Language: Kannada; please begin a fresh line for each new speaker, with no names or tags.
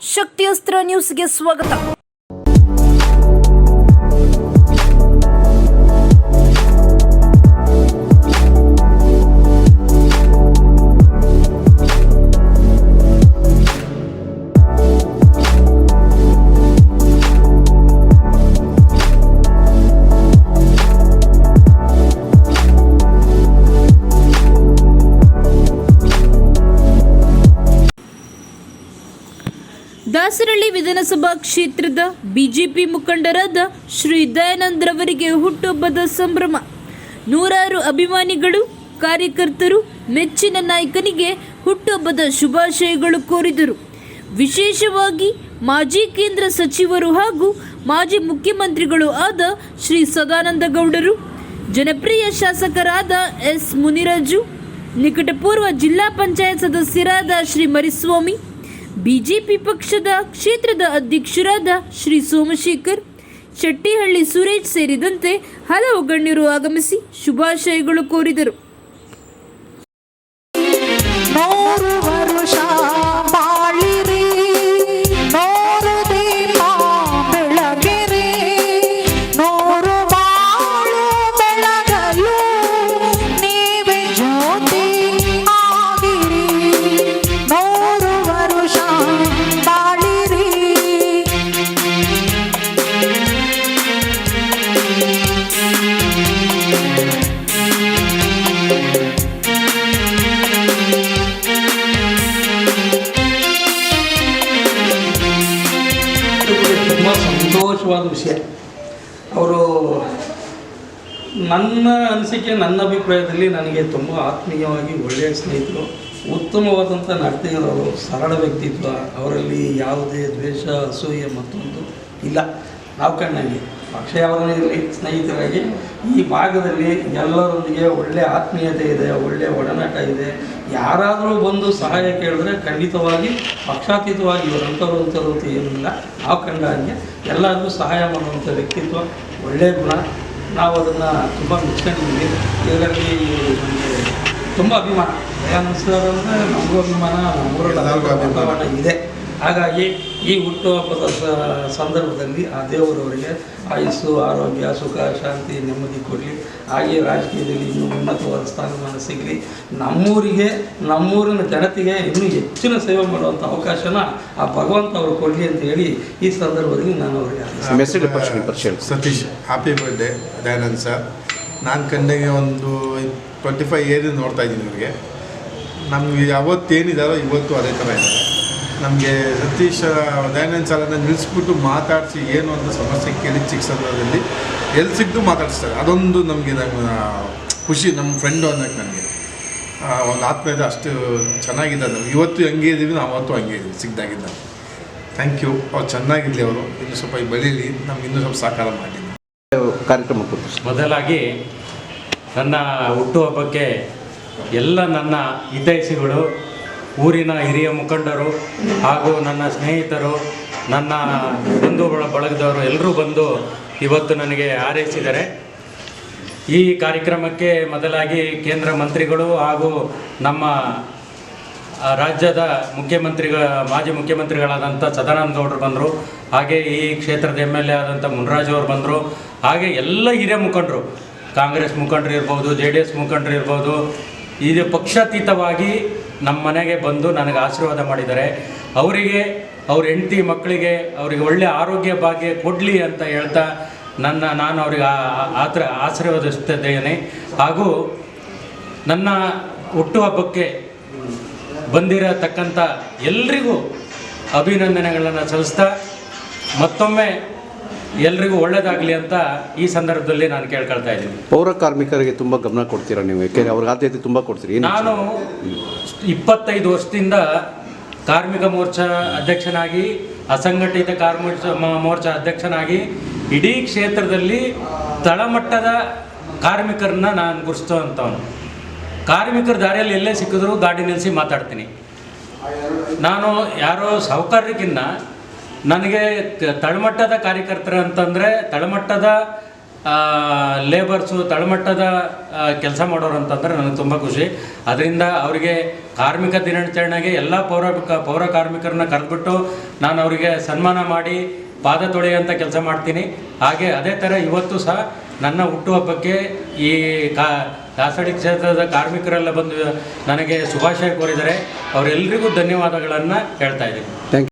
ಶಕ್ತಿಯಸ್ತ್ರ ನ್ಯೂಸ್ಗೆ ಸ್ವಾಗತ. ದಾಸರಳ್ಳಿ ವಿಧಾನಸಭಾ ಕ್ಷೇತ್ರದ ಬಿಜೆಪಿ ಮುಖಂಡರಾದ ಶ್ರೀ ದಯಾನಂದ್ ರವರಿಗೆ ಹುಟ್ಟುಹಬ್ಬದ ಸಂಭ್ರಮ. ನೂರಾರು ಅಭಿಮಾನಿಗಳು, ಕಾರ್ಯಕರ್ತರು ಮೆಚ್ಚಿನ ನಾಯಕನಿಗೆ ಹುಟ್ಟುಹಬ್ಬದ ಶುಭಾಶಯಗಳು ಕೋರಿದರು. ವಿಶೇಷವಾಗಿ ಮಾಜಿ ಕೇಂದ್ರ ಸಚಿವರು ಹಾಗೂ ಮಾಜಿ ಮುಖ್ಯಮಂತ್ರಿಗಳು ಆದ ಶ್ರೀ ಸದಾನಂದ ಗೌಡರು, ಜನಪ್ರಿಯ ಶಾಸಕರಾದ ಎಸ್ ಮುನಿರಾಜು, ನಿಕಟಪೂರ್ವ ಜಿಲ್ಲಾ ಪಂಚಾಯತ್ ಸದಸ್ಯರಾದ ಶ್ರೀ ಮರಿಸ್ವಾಮಿ, ಬಿಜೆಪಿ ಪಕ್ಷದ ಕ್ಷೇತ್ರದ ಅಧ್ಯಕ್ಷರಾದ ಶ್ರೀ ಸೋಮಶೇಖರ್, ಶೆಟ್ಟಿಹಳ್ಳಿ ಸುರೇಶ್ ಸೇರಿದಂತೆ ಹಲವು ಗಣ್ಯರು ಆಗಮಿಸಿ ಶುಭಾಶಯಗಳು ಕೋರಿದರು.
ಸಂತೋಷವಾದ ವಿಷಯ. ಅವರು ನನ್ನ ಅನಿಸಿಕೆ, ನನ್ನ ಅಭಿಪ್ರಾಯದಲ್ಲಿ ನನಗೆ ತುಂಬ ಆತ್ಮೀಯವಾಗಿ ಒಳ್ಳೆಯ ಸ್ನೇಹಿತರು, ಉತ್ತಮವಾದಂಥ ನಡತೆ ಇರೋರು, ಸರಳ ವ್ಯಕ್ತಿತ್ವ, ಅವರಲ್ಲಿ ಯಾವುದೇ ದ್ವೇಷ, ಅಸೂಯೆ ಮತ್ತೊಂದು ಇಲ್ಲ. ನಾವು ಕಂಡಂಗೆ ಪಕ್ಷ ಯಾವುದೇ ಇರಲಿ, ಸ್ನೇಹಿತರಾಗಿ ಈ ಭಾಗದಲ್ಲಿ ಎಲ್ಲರೊಂದಿಗೆ ಒಳ್ಳೆಯ ಆತ್ಮೀಯತೆ ಇದೆ, ಒಳ್ಳೆಯ ಒಡನಾಟ ಇದೆ. ಯಾರಾದರೂ ಬಂದು ಸಹಾಯ ಕೇಳಿದ್ರೆ ಖಂಡಿತವಾಗಿ ಪಕ್ಷಾತೀತವಾಗಿ ಇವರಂಥವ್ರು ಅಂತ ಏನಿಲ್ಲ. ನಾವು ಕಂಡ ಹಾಗೆ ಎಲ್ಲರಿಗೂ ಸಹಾಯ ಮಾಡುವಂಥ ವ್ಯಕ್ತಿತ್ವ, ಒಳ್ಳೆಯ ಗುಣ. ನಾವು ಅದನ್ನು ತುಂಬ ಮೆಚ್ಕೊಂಡಿದ್ದೀವಿ. ಇದರಲ್ಲಿ ನಮಗೆ ತುಂಬ ಅಭಿಮಾನ. ದಯಾನಂದ ಸರ್ ಅಂದರೆ ನಮಗೂ ಅಭಿಮಾನ, ನಮ್ಮೂರಲ್ಲಿ ಇದೆ. ಹಾಗಾಗಿ ಈ ಹುಟ್ಟುಹಬ್ಬದ ಸಂದರ್ಭದಲ್ಲಿ ಆ ದೇವರವರಿಗೆ ಆಯುಸ್ಸು, ಆರೋಗ್ಯ, ಸುಖ, ಶಾಂತಿ, ನೆಮ್ಮದಿ ಕೊಡಲಿ. ಹಾಗೆ ರಾಜಕೀಯದಲ್ಲಿ ಇನ್ನೂ ಉನ್ನತವಾದ ಸ್ಥಾನಮಾನ ಸಿಗಲಿ. ನಮ್ಮೂರಿನ ಜನತೆಗೆ ಇನ್ನೂ ಹೆಚ್ಚಿನ ಸೇವೆ ಮಾಡುವಂಥ ಅವಕಾಶನ ಆ ಭಗವಂತ ಅವರು ಕೊಡಲಿ ಅಂತ ಹೇಳಿ ಈ ಸಂದರ್ಭದಲ್ಲಿ ನಾನು ಅವರಿಗೆ
Satish, happy birthday Dayanand sir. ನಾನು ಕಂಡಂಗೆ ಒಂದು 25 ಇಯರ್ ನೋಡ್ತಾ ಇದ್ದೀನಿ ಅವ್ರಿಗೆ. ನಮಗೆ ಯಾವತ್ತೇನಿದಾರೋ ಇವತ್ತು ಅದೇ ಥರ ಇದ್ದಾರೆ. ನಮಗೆ ಸತೀಶ್ ದಯಾನಂದ್ ಸರನ್ನು ನಿಲ್ಲಿಸ್ಬಿಟ್ಟು ಮಾತಾಡಿಸಿ ಏನು ಅಂತ ಸಮಸ್ಯೆ ಕೇಳಿ ಚಿಕ್ಕ ಸಂದರ್ಭದಲ್ಲಿ ಎಲ್ಲಿ ಸಿಕ್ತು ಮಾತಾಡಿಸ್ತಾರೆ. ಅದೊಂದು ನಮಗೆ ಖುಷಿ. ನಮ್ಮ ಫ್ರೆಂಡು ಅನ್ನೋಕ್ಕೆ ನನಗೆ ಒಂದು ಆತ್ಮೀಯತೆ ಅಷ್ಟು ಚೆನ್ನಾಗಿದೆ. ನಾವು ಇವತ್ತು ಹೆಂಗೆ ಇದ್ದೀವಿ, ನಾವು ಅವತ್ತು ಹಂಗೆ ಇದ್ದೀವಿ ಸಿಕ್ಕಿದಾಗಿದ್ದ. Thank you. ಅವ್ರು ಚೆನ್ನಾಗಿರಲಿ, ಅವರು ಇನ್ನೂ ಸ್ವಲ್ಪ ಬೆಳೀಲಿ, ನಮ್ಗೆ ಇನ್ನೂ ಸ್ವಲ್ಪ ಸಹಕಾರ ಮಾಡಿ.
ಕಾರ್ಯಕ್ರಮ
ಮೊದಲಾಗಿ ನನ್ನ ಹುಟ್ಟುಹಬ್ಬಕ್ಕೆ ಎಲ್ಲ ನನ್ನ ಹಿತೈಷಿಗಳು, ಊರಿನ ಹಿರಿಯ ಮುಖಂಡರು ಹಾಗೂ ನನ್ನ ಸ್ನೇಹಿತರು, ನನ್ನ ಬಂಧು ಬಳಗದವರು ಎಲ್ಲರೂ ಬಂದು ಇವತ್ತು ನನಗೆ ಹಾರೈಸಿದ್ದಾರೆ. ಈ ಕಾರ್ಯಕ್ರಮಕ್ಕೆ ಮೊದಲಾಗಿ ಕೇಂದ್ರ ಮಂತ್ರಿಗಳು ಹಾಗೂ ನಮ್ಮ ರಾಜ್ಯದ ಮಾಜಿ ಮುಖ್ಯಮಂತ್ರಿಗಳಾದಂಥ ಸದಾನಂದ ಗೌಡರು ಬಂದರು. ಹಾಗೆ ಈ ಕ್ಷೇತ್ರದ MLA ಆದಂಥ ಮುನಿರಾಜು ಅವರು ಬಂದರು. ಹಾಗೆ ಎಲ್ಲ ಹಿರಿಯ ಮುಖಂಡರು, ಕಾಂಗ್ರೆಸ್ ಮುಖಂಡರು ಇರ್ಬೋದು, JDS ಮುಖಂಡರು ಇರ್ಬೋದು, ಇದು ಪಕ್ಷಾತೀತವಾಗಿ ನಮ್ಮ ಮನೆಗೆ ಬಂದು ನನಗೆ ಆಶೀರ್ವಾದ ಮಾಡಿದ್ದಾರೆ. ಅವರಿಗೆ, ಅವ್ರ ಹೆಂಡತಿ ಮಕ್ಕಳಿಗೆ ಅವರಿಗೆ ಒಳ್ಳೆಯ ಆರೋಗ್ಯ ಭಾಗ್ಯ ಕೊಡಲಿ ಅಂತ ಹೇಳ್ತಾ ನಾನು ಅವರಿಗೆ ಆಶೀರ್ವಾದಿಸುತ್ತಿದ್ದೇನೆ. ಹಾಗೂ ನನ್ನ ಹುಟ್ಟುಹಬ್ಬಕ್ಕೆ ಬಂದಿರತಕ್ಕಂಥ ಎಲ್ರಿಗೂ ಅಭಿನಂದನೆಗಳನ್ನು ಸಲ್ಲಿಸ್ತಾ ಮತ್ತೊಮ್ಮೆ ಎಲ್ರಿಗೂ ಒಳ್ಳೆಯದಾಗಲಿ ಅಂತ ಈ ಸಂದರ್ಭದಲ್ಲಿ ನಾನು ಕೇಳ್ಕೊಳ್ತಾ ಇದ್ದೀನಿ.
ಪೌರ ಕಾರ್ಮಿಕರಿಗೆ ತುಂಬ ಗಮನ ಕೊಡ್ತೀರಾ ನೀವು? ಯಾಕೆಂದರೆ ಅವ್ರಿಗೆ ಆದ್ಯತೆ ತುಂಬ ಕೊಡ್ತೀರಿ. ನಾನು
25 ವರ್ಷದಿಂದ ಕಾರ್ಮಿಕ ಮೋರ್ಚಾ ಅಧ್ಯಕ್ಷನಾಗಿ, ಅಸಂಘಟಿತ ಮೋರ್ಚಾ ಅಧ್ಯಕ್ಷನಾಗಿ ಇಡೀ ಕ್ಷೇತ್ರದಲ್ಲಿ ತಳಮಟ್ಟದ ಕಾರ್ಮಿಕರನ್ನ ನಾನು ಗುರುತಿಸುವಂಥವನು. ಕಾರ್ಮಿಕರ ದಾರಿಯಲ್ಲಿ ಎಲ್ಲೇ ಸಿಕ್ಕಿದ್ರು ಗಾಡಿ ನಿಲ್ಲಿಸಿ ಮಾತಾಡ್ತೀನಿ. ನಾನು ಯಾರೋ ಸಾಹುಕಾರರಿಗಿನ್ನ ನನಗೆ ತಳಮಟ್ಟದ ಕಾರ್ಯಕರ್ತರು ಅಂತಂದರೆ, ತಳಮಟ್ಟದ ಲೇಬರ್ಸು ತಳಮಟ್ಟದ ಕೆಲಸ ಮಾಡೋರು ಅಂತಂದರೆ ನನಗೆ ತುಂಬ ಖುಷಿ. ಅದರಿಂದ ಅವರಿಗೆ ಕಾರ್ಮಿಕ ದಿನಾಚರಣೆಗೆ ಎಲ್ಲ ಪೌರ ಕಾರ್ಮಿಕರನ್ನ ಕರೆದ್ಬಿಟ್ಟು ನಾನು ಅವರಿಗೆ ಸನ್ಮಾನ ಮಾಡಿ ಪಾದ ತೊಳೆಯುವಂಥ ಕೆಲಸ ಮಾಡ್ತೀನಿ. ಹಾಗೆ ಅದೇ ಥರ ಇವತ್ತು ಸಹ ನನ್ನ ಹುಟ್ಟುಹಬ್ಬಕ್ಕೆ ಈ ದಾಸಡಿ ಕ್ಷೇತ್ರದ ಕಾರ್ಮಿಕರೆಲ್ಲ ಬಂದು ನನಗೆ ಶುಭಾಶಯ ಕೋರಿದ್ದಾರೆ. ಅವರೆಲ್ಲರಿಗೂ ಧನ್ಯವಾದಗಳನ್ನು ಹೇಳ್ತಾ ಇದ್ದೀನಿ.
Thank you.